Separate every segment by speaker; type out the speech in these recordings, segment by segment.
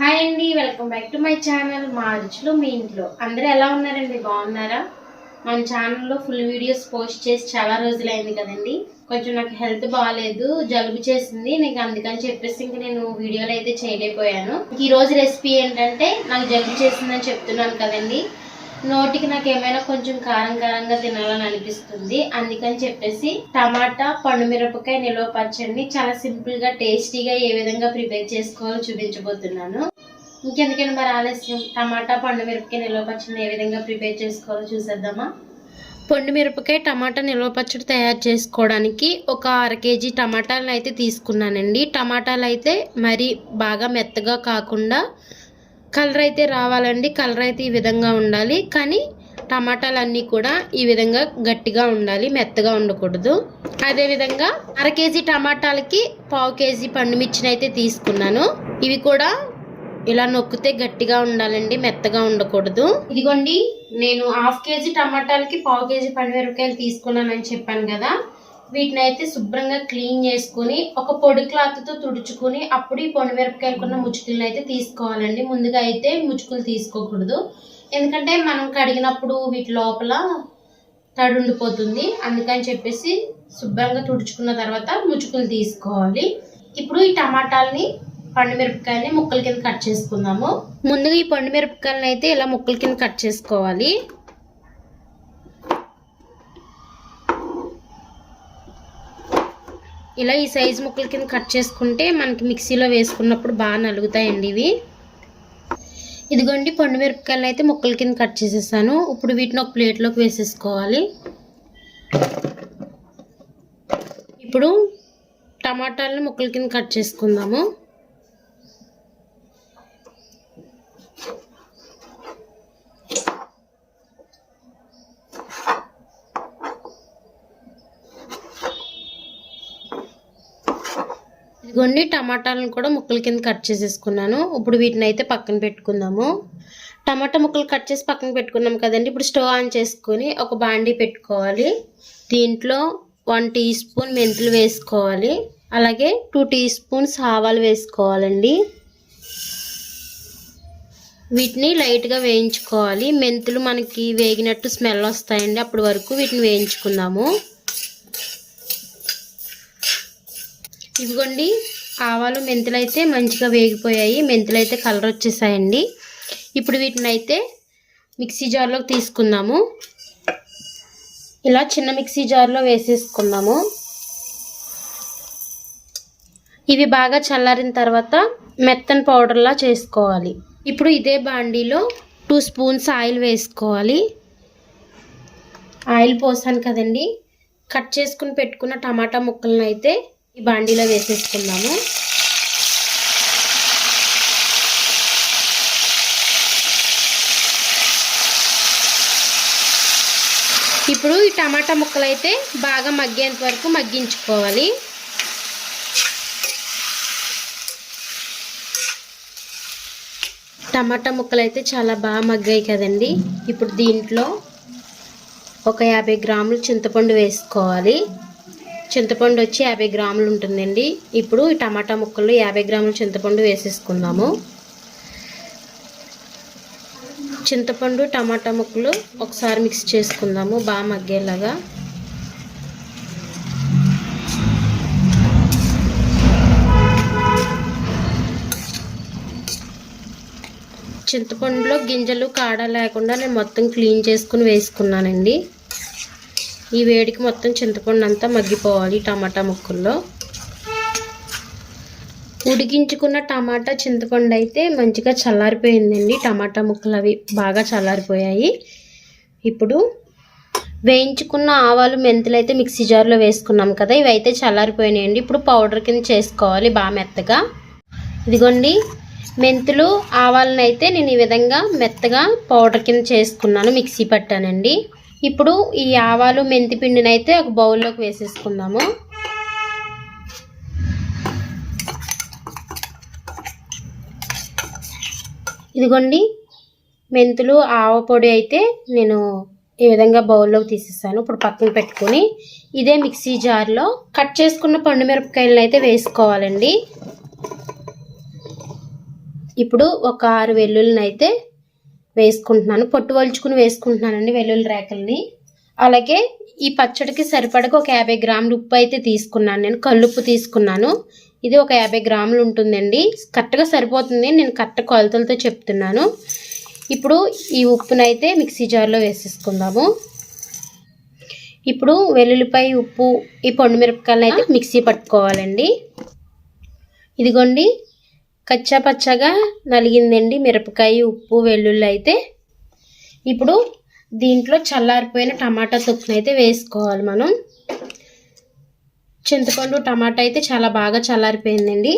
Speaker 1: Hi అండి, welcome back to my channel మా రుచులు మీ ఇంట్లో. అందరూ ఎలా ఉన్నారండి? బాగున్నారా? మన ఛానల్లో ఫుల్ వీడియోస్ పోస్ట్ చేసి చాలా రోజులైంది కదండి. కొంచెం నాకు హెల్త్ బాగాలేదు, జలుబు చేసింది నీకు, అందుకని చెప్పేసి ఇంక నేను వీడియోలు అయితే చేయలేకపోయాను. ఈ రోజు రెసిపీ ఏంటంటే, నాకు జలుబు చేసిందని చెప్తున్నాను కదండి, నోటికి నాకు ఏమైనా కొంచెం కారం కారంగా తినాలని అనిపిస్తుంది. అందుకని చెప్పేసి టమాటా పండుమిరపకాయ నిల్వ పచ్చడిని చాలా సింపుల్ గా టేస్టీగా ఏ విధంగా ప్రిపేర్ చేసుకోవాలో చూపించబోతున్నాను. ఇంకెందుకని మరి ఆలస్యం, టమాటా పండుమిరపకాయ నిల్వ పచ్చడిని ఏ విధంగా ప్రిపేర్ చేసుకోవాలో చూసేద్దామా. పండుమిరపకాయ టమాటా నిల్వ పచ్చడి తయారు చేసుకోవడానికి ఒక 1/2 కేజీ టమాటాలను అయితే తీసుకున్నానండి. టమాటాలు అయితే మరి బాగా మెత్తగా కాకుండా కలర్ అయితే రావాలండి. కలర్ అయితే ఈ విధంగా ఉండాలి, కానీ టమాటాలన్నీ కూడా ఈ విధంగా గట్టిగా ఉండాలి, మెత్తగా ఉండకూడదు. అదేవిధంగా 1/2 కేజీ టమాటాలకి 1/4 కేజీ పండుమిర్చిని అయితే తీసుకున్నాను. ఇవి కూడా ఇలా నొక్కితే గట్టిగా ఉండాలండి, మెత్తగా ఉండకూడదు. ఇదిగోండి, నేను 1/2 కేజీ టమాటాలకి 1/4 కేజీ పండుమిరపకాయలు తీసుకున్నానని చెప్పాను కదా. వీటిని అయితే శుభ్రంగా క్లీన్ చేసుకుని ఒక పొడి క్లాత్తో తుడుచుకుని అప్పుడు ఈ పండుమిరపకాయలకున్న ముచ్చుకులను అయితే తీసుకోవాలండి. ముందుగా అయితే ముచ్చుకులు తీసుకోకూడదు, ఎందుకంటే మనం కడిగినప్పుడు వీటి లోపల తడి ఉండిపోతుంది. అందుకని చెప్పేసి శుభ్రంగా తుడుచుకున్న తర్వాత ముచ్చుకులు తీసుకోవాలి. ఇప్పుడు ఈ టమాటాలని పండుమిరపకాయని ముక్కల కింద కట్ చేసుకుందాము. ముందుగా ఈ పండుమిరపకాయలను అయితే ఇలా ముక్కల కింద కట్ చేసుకోవాలి. ఇలా ఈ సైజు ముక్కల కింద కట్ చేసుకుంటే మనకి మిక్సీలో వేసుకున్నప్పుడు బాగా నలుగుతాయండి ఇవి. ఇదిగోండి, పండుమిరపకాయలు అయితే ముక్కల కింద కట్ చేసేసాను. ఇప్పుడు వీటిని ఒక ప్లేట్లోకి వేసేసుకోవాలి. ఇప్పుడు టమాటాలను ముక్కల కింద కట్ చేసుకుందాము. ఇదిగోండి, టమాటాలను కూడా ముక్కల కింద కట్ చేసేసుకున్నాను. ఇప్పుడు వీటిని అయితే పక్కన పెట్టుకుందాము. టమాటా ముక్కలు కట్ చేసి పక్కన పెట్టుకున్నాం కదండి. ఇప్పుడు స్టవ్ ఆన్ చేసుకొని ఒక బాండీ పెట్టుకోవాలి. దీంట్లో 1 టీ స్పూన్ మెంతులు వేసుకోవాలి, అలాగే 2 టీ స్పూన్స్ ఆవాలు వేసుకోవాలండి. వీటిని లైట్గా వేయించుకోవాలి. మెంతులు మనకి వేగినట్టు స్మెల్ వస్తాయండి, అప్పటి వరకు వీటిని వేయించుకుందాము. ఇదిగోండి, ఆవాలు మెంతులు అయితే మంచిగా వేగిపోయాయి, మెంతులు అయితే కలర్ వచ్చేసాయండి. ఇప్పుడు వీటిని అయితే మిక్సీ జార్లోకి తీసుకుందాము. ఇలా చిన్న మిక్సీ జార్లో వేసేసుకుందాము. ఇవి బాగా చల్లారిన తర్వాత మెత్తని పౌడర్లా చేసుకోవాలి. ఇప్పుడు ఇదే బాండీలో 2 స్పూన్స్ ఆయిల్ వేసుకోవాలి. ఆయిల్ పోసాను కదండి, కట్ చేసుకుని పెట్టుకున్న టమాటా ముక్కలను అయితే ఈ బాండీలో వేసేసుకుందాము. ఇప్పుడు ఈ టమాటా ముక్కలు అయితే బాగా మగ్గేంత వరకు మగ్గించుకోవాలి. టమాటా ముక్కలు అయితే చాలా బాగా మగ్గాయి కదండి. ఇప్పుడు దీంట్లో ఒక 50 గ్రాములు చింతపండు వేసుకోవాలి. చింతపండు వచ్చి 50 గ్రాములు ఉంటుందండి. ఇప్పుడు ఈ టమాటా ముక్కలు 50 గ్రాముల చింతపండు వేసేసుకుందాము. చింతపండు టమాటా ముక్కలు ఒకసారి మిక్స్ చేసుకుందాము బాగా మగ్గేలాగా. చింతపండులో గింజలు కాడ లేకుండా నేను మొత్తం క్లీన్ చేసుకుని వేసుకున్నానండి. ఈ వేడికి మొత్తం చింతపండు అంతా మగ్గిపోవాలి టమాటా ముక్కల్లో. ఉడికించుకున్న టమాటా చింతపండు అయితే మంచిగా చల్లారిపోయిందండి. టమాటా ముక్కలు అవి బాగా చల్లారిపోయాయి. ఇప్పుడు వేయించుకున్న ఆవాలు మెంతులు అయితే మిక్సీ జార్లో వేసుకున్నాం కదా, ఇవి అయితే చల్లారిపోయినాయండి. ఇప్పుడు పౌడర్ కింద చేసుకోవాలి బాగా మెత్తగా. ఇదిగోండి, మెంతులు ఆవాలను అయితే నేను ఈ విధంగా మెత్తగా పౌడర్ కింద చేసుకున్నాను, మిక్సీ పట్టానండి. ఇప్పుడు ఈ ఆవాలు మెంతి పిండిని అయితే ఒక బౌల్లోకి వేసేసుకుందాము. ఇదిగోండి, మెంతులు ఆవ పొడి అయితే నేను ఈ విధంగా బౌల్లోకి తీసేసాను. ఇప్పుడు పక్కన పెట్టుకుని ఇదే మిక్సీ జార్లో కట్ చేసుకున్న పండుమిరపకాయలను అయితే వేసుకోవాలండి. ఇప్పుడు ఒక 6 వెల్లుల్లిని అయితే వేసుకుంటున్నాను. పొట్టు వలుచుకుని వేసుకుంటున్నానండి వెల్లుల్లి రేకల్ని. అలాగే ఈ పచ్చడికి సరిపడగా ఒక 50 గ్రాములు ఉప్పు అయితే తీసుకున్నాను. నేను కల్లుప్పు తీసుకున్నాను. ఇది ఒక 50 గ్రాములు ఉంటుందండి. కరెక్ట్గా సరిపోతుంది. నేను కరెక్ట్ కొలతలతో చెప్తున్నాను. ఇప్పుడు ఈ ఉప్పునైతే మిక్సీ జార్లో వేసేసుకుందాము. ఇప్పుడు వెల్లుల్లిపాయ, ఉప్పు, ఈ పండు మిరపకాయలు అయితే మిక్సీ పట్టుకోవాలండి. ఇదిగోండి కచ్చా పచ్చగా నలిగిందండి మిరపకాయ, ఉప్పు, వెల్లుల్లి అయితే. ఇప్పుడు దీంట్లో చల్లారిపోయిన టమాటా తొక్కును అయితే వేసుకోవాలి మనం. చింతపండు, టమాటా అయితే చాలా బాగా చల్లారిపోయిందండి.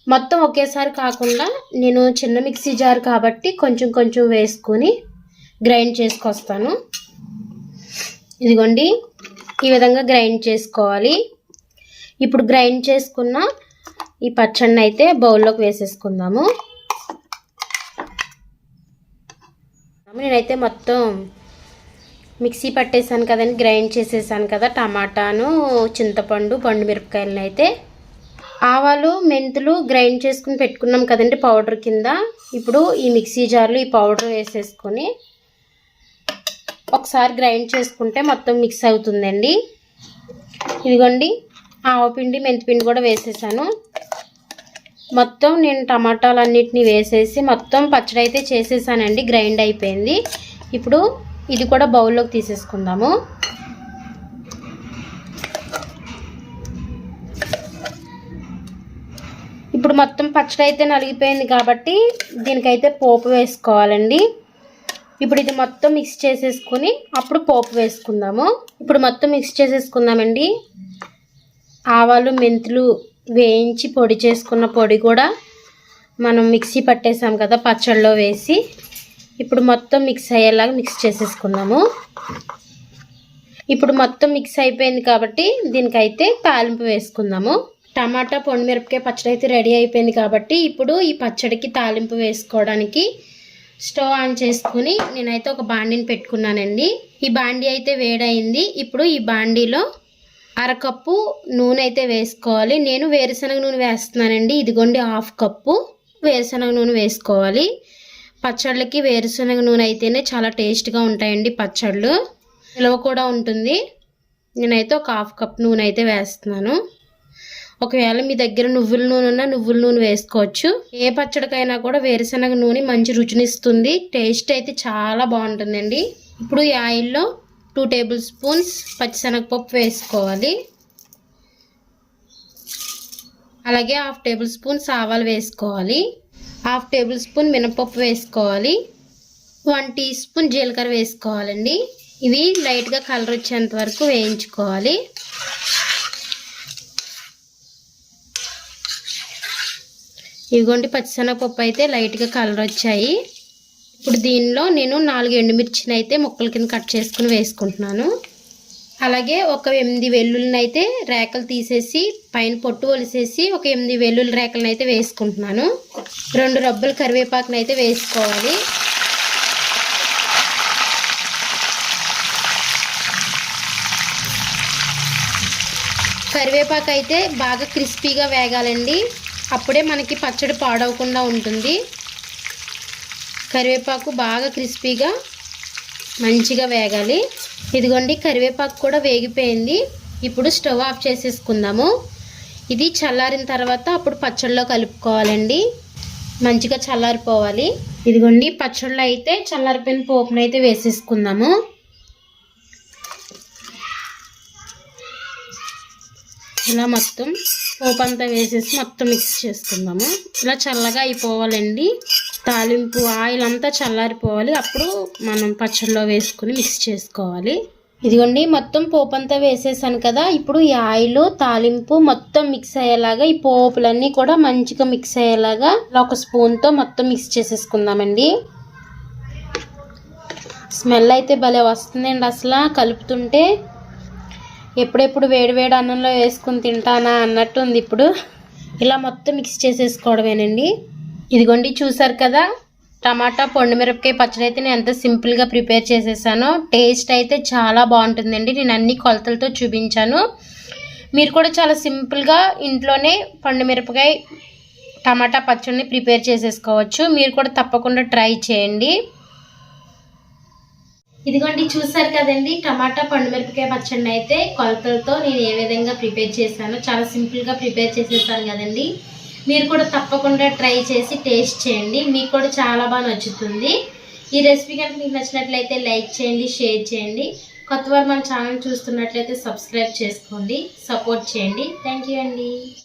Speaker 1: మొత్తం ఒకేసారి కాకుండా నేను చిన్న మిక్సీ జార్ కాబట్టి కొంచెం కొంచెం వేసుకొని గ్రైండ్ చేసుకొస్తాను. ఇదిగోండి ఈ విధంగా గ్రైండ్ చేసుకోవాలి. ఇప్పుడు గ్రైండ్ చేసుకున్న ఈ పచ్చడిని అయితే బౌల్లోకి వేసేసుకుందాము. నేనైతే మొత్తం మిక్సీ పట్టేసాను కదండి, గ్రైండ్ చేసేసాను కదా టమాటాను, చింతపండు, పండు మిరపకాయలను అయితే. ఆవాలు, మెంతులు గ్రైండ్ చేసుకుని పెట్టుకున్నాం కదండి పౌడర్ కింద. ఇప్పుడు ఈ మిక్సీ జార్లో ఈ పౌడర్ వేసేసుకొని ఒకసారి గ్రైండ్ చేసుకుంటే మొత్తం మిక్స్ అవుతుందండి. ఇదిగోండి ఆవపిండి, మెంతిపిండి కూడా వేసేసాను. మొత్తం నేను టమాటాలన్నిటిని వేసేసి మొత్తం పచ్చడి అయితే చేసేసానండి. గ్రైండ్ అయిపోయింది. ఇప్పుడు ఇది కూడా బౌల్లోకి తీసేసుకుందాము. ఇప్పుడు మొత్తం పచ్చడి అయితే నలిగిపోయింది కాబట్టి దీనికైతే పోపు వేసుకోవాలండి. ఇప్పుడు ఇది మొత్తం మిక్స్ చేసేసుకుని అప్పుడు పోపు వేసుకుందాము. ఇప్పుడు మొత్తం మిక్స్ చేసేసుకుందామండి. ఆవాలు, మెంతులు వేయించి పొడి చేసుకున్న పొడి కూడా మనం మిక్సీ పట్టేసాం కదా పచ్చడిలో వేసి. ఇప్పుడు మొత్తం మిక్స్ అయ్యేలాగా మిక్స్ చేసేసుకుందాము. ఇప్పుడు మొత్తం మిక్స్ అయిపోయింది కాబట్టి దీనికైతే తాలింపు వేసుకుందాము. టమాటా, పండు మిరపకాయ పచ్చడి అయితే రెడీ అయిపోయింది కాబట్టి ఇప్పుడు ఈ పచ్చడికి తాలింపు వేసుకోవడానికి స్టవ్ ఆన్ చేసుకుని నేనైతే ఒక బాండీని పెట్టుకున్నానండి. ఈ బాండీ అయితే వేడైంది. ఇప్పుడు ఈ బాండీలో అరకప్పు నూనె అయితే వేసుకోవాలి. నేను వేరుశనగ నూనె వేస్తున్నానండి. ఇదిగోండి 1/2 కప్పు వేరుశనగ నూనె వేసుకోవాలి. పచ్చళ్ళకి వేరుశనగ నూనె అయితేనే చాలా టేస్ట్గా ఉంటాయండి పచ్చళ్ళు. నిలవ కూడా ఉంటుంది. నేనైతే ఒక 1/2 కప్ నూనె అయితే వేస్తున్నాను. ఒకవేళ మీ దగ్గర నువ్వుల నూనె ఉన్నా నువ్వుల నూనె వేసుకోవచ్చు. ఏ పచ్చడికైనా కూడా వేరుశనగ నూనె మంచి రుచినిస్తుంది. టేస్ట్ అయితే చాలా బాగుంటుందండి. ఇప్పుడు ఈ ఆయిల్లో 2 టేబుల్ స్పూన్స్ పచ్చిశనగపప్పు వేసుకోవాలి. అలాగే 1/2 టేబుల్ స్పూన్స్ ఆవాలు వేసుకోవాలి. 1/2 టేబుల్ స్పూన్ మినపప్పు వేసుకోవాలి. 1 టీ స్పూన్ జీలకర్ర వేసుకోవాలండి. ఇవి లైట్గా కలర్ వచ్చేంత వరకు వేయించుకోవాలి. ఇదిగోండి పచ్చిశనగపప్పు అయితే లైట్గా కలర్ వచ్చాయి. ఇప్పుడు దీనిలో నేను 4 ఎండుమిర్చిని అయితే ముక్కల కింద కట్ చేసుకుని వేసుకుంటున్నాను. అలాగే ఒక 8 వెల్లుల్లిని అయితే రేకలు తీసేసి పైన పొట్టు ఒలిసేసి ఒక 8 వెల్లుల్లి రేకలను అయితే వేసుకుంటున్నాను. 2 రబ్బల కరివేపాకుని అయితే వేసుకోవాలి. కరివేపాకు అయితే బాగా క్రిస్పీగా వేగాలండి. అప్పుడే మనకి పచ్చడి పాడవకుండా ఉంటుంది. కరివేపాకు బాగా క్రిస్పీగా మంచిగా వేగాలి. ఇదిగోండి కరివేపాకు కూడా వేగిపోయింది. ఇప్పుడు స్టవ్ ఆఫ్ చేసేసుకుందాము. ఇది చల్లారిన తర్వాత అప్పుడు పచ్చడిలో కలుపుకోవాలండి. మంచిగా చల్లారిపోవాలి. ఇదిగోండి పచ్చడిలో అయితే చల్లారిపోయిన పోపును అయితే వేసేసుకుందాము. ఇలా మొత్తం పోపు అంతా వేసేసి మొత్తం మిక్స్ చేసుకుందాము. ఇలా చల్లగా అయిపోవాలండి. తాలింపు ఆయిల్ అంతా చల్లారిపోవాలి. అప్పుడు మనం పచ్చడిలో వేసుకుని మిక్స్ చేసుకోవాలి. ఇదిగోండి మొత్తం పోపు అంతా వేసేసాను కదా. ఇప్పుడు ఈ ఆయిల్, తాలింపు మొత్తం మిక్స్ అయ్యేలాగా ఈ పోపులన్నీ కూడా మంచిగా మిక్స్ అయ్యేలాగా ఒక స్పూన్తో మొత్తం మిక్స్ చేసేసుకుందామండి. స్మెల్ అయితే భలే వస్తుందండి. అసలు కలుపుతుంటే ఎప్పుడెప్పుడు వేడివేడి అన్నంలో వేసుకుని తింటానా అన్నట్టు ఉంది. ఇప్పుడు ఇలా మొత్తం మిక్స్ చేసేసుకోవడమేనండి. ఇదిగోండి చూసారు కదా టమాటా పండు మిరపకాయ పచ్చడి అయితే నేను ఎంత సింపుల్గా ప్రిపేర్ చేసేసానో. టేస్ట్ అయితే చాలా బాగుంటుందండి. నేను అన్ని కొలతలతో చూపించాను. మీరు కూడా చాలా సింపుల్గా ఇంట్లోనే పండు మిరపకాయ టమాటా పచ్చడిని ప్రిపేర్ చేసేసుకోవచ్చు. మీరు కూడా తప్పకుండా ట్రై చేయండి. ఇదిగోండి చూసారు కదండి, టమాటా పండుమిరపకాయ పచ్చడిని అయితే కొలతలతో నేను ఏ విధంగా ప్రిపేర్ చేశానో చాలా సింపుల్గా ప్రిపేర్ చేసేసాను కదండి. మీరు కూడా తప్పకుండా ట్రై చేసి టేస్ట్ చేయండి, మీకు కూడా చాలా బాగా నచ్చుతుంది. ఈ రెసిపీ కనుక మీకు నచ్చినట్లయితే లైక్ చేయండి, షేర్ చేయండి. కొత్త వారు మన ఛానల్ చూస్తున్నట్లయితే సబ్స్క్రైబ్ చేసుకోండి, సపోర్ట్ చేయండి. థ్యాంక్ యూ అండి.